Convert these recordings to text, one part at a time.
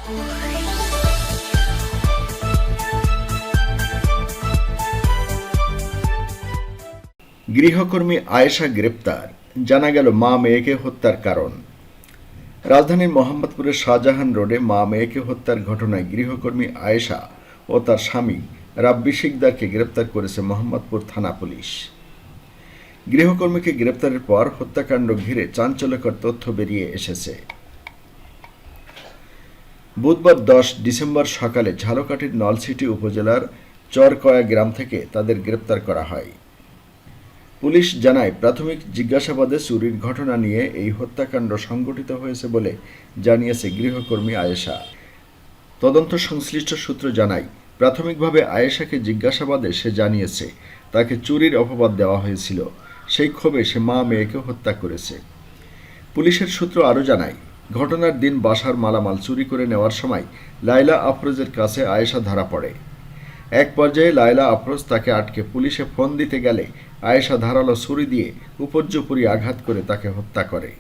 গৃহকর্মী আয়েশা গ্রেপ্তার, জানা গেল মা মেয়েকে হত্যার কারণ। রাজধানীর মোহাম্মদপুরের শাহজাহান রোডে মা মেয়েকে হত্যার ঘটনায় গৃহকর্মী আয়েশা ও তার স্বামী রাব্বি শিকদারকে গ্রেপ্তার করেছে মোহাম্মদপুর থানা পুলিশ। গৃহকর্মীকে গ্রেপ্তারের পর হত্যাকাণ্ড ঘিরে চাঞ্চল্যকর তথ্য বেরিয়ে এসেছে। বুধবার 10 ডিসেম্বর সকালে ঝালকাঠির নলছিটি উপজেলার চরকয়া গ্রাম থেকে তাদের গ্রেপ্তার করা হয়। পুলিশ জানায়, প্রাথমিক জিজ্ঞাসাবাদে চুরির ঘটনা নিয়ে এই হত্যাকাণ্ড সংঘটিত হয়েছে বলে জানিয়েছে গৃহকর্মী আয়েশা। তদন্ত সংশ্লিষ্ট সূত্র জানায়, প্রাথমিকভাবে আয়েশাকে জিজ্ঞাসাবাদে সে জানিয়েছে তাকে চুরির অপবাদ দেওয়া হয়েছিল। সেই ক্ষোভে সে মা মেয়েকে হত্যা করেছে। পুলিশের সূত্র আরও জানায়, ঘটনার দিন বাসার মালামাল চুরি করে নেওয়ার সময় লায়লা আফরোজের কাছে আয়েশা ধরা পড়ে। এক পর্যায়ে লায়লা আফরোজ তাকে আটকে পুলিশে ফোন দিতে গেলে আয়েশা ধারালো ছুরি দিয়ে উপর্যুপরি আঘাত করে তাকে হত্যা করে।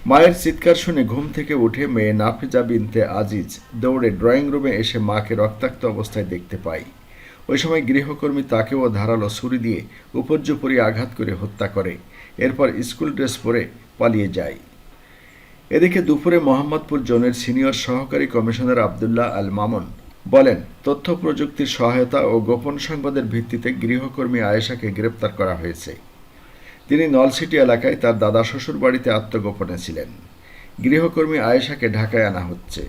মায়ের চিৎকার শুনে ঘুম থেকে উঠে মেয়ে নাফিজা বিনতে আজিজ দৌড়ে ড্রয়িং রুমে এসে মাকে রক্তাক্ত অবস্থায় দেখতে পায়। ওই সময় গৃহকর্মী তাকেও ধারালো ছুরি দিয়ে উপর্যুপরি আঘাত করে হত্যা করে। এরপর স্কুল ড্রেস পরে পালিয়ে যায়। এদিকে দুপুরে মোহাম্মদপুর জোনের সিনিয়র সহকারী কমিশনার আবদুল্লাহ আল মামুন বলেন, তথ্য প্রযুক্তির সহায়তা ও গোপন সংবাদের ভিত্তিতে গৃহকর্মী আয়েশাকে গ্রেপ্তার করা হয়েছে। তিনি নলছিটি এলাকায় তার দাদা শ্বশুর বাড়িতে আত্মগোপনে ছিলেন। গৃহকর্মী আয়েশাকে ঢাকায় আনা হচ্ছে।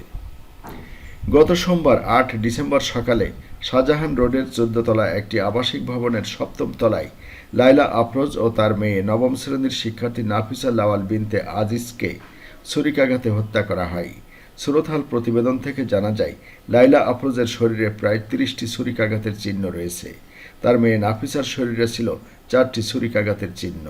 গত সোমবার 8 ডিসেম্বর সকালে শাহজাহান রোডের 14 তলা একটি আবাসিক ভবনের 7ম তলায় লায়লা আফরোজ ও তার মেয়ে নবম শ্রেণীর শিক্ষার্থী নাফিসা লাওয়াল বিনতে আজিজকে ছুরিকাঘাতে হত্যা করা হয়। সুরতহাল প্রতিবেদন থেকে জানা যায়, লায়লা আফরোজের শরীরে প্রায় 30টি ছুরিকাঘাতের চিহ্ন রয়েছে। তার মেয়ে নাফিসার শরীরে ছিল 4টি ছুরিকাঘাতের চিহ্ন।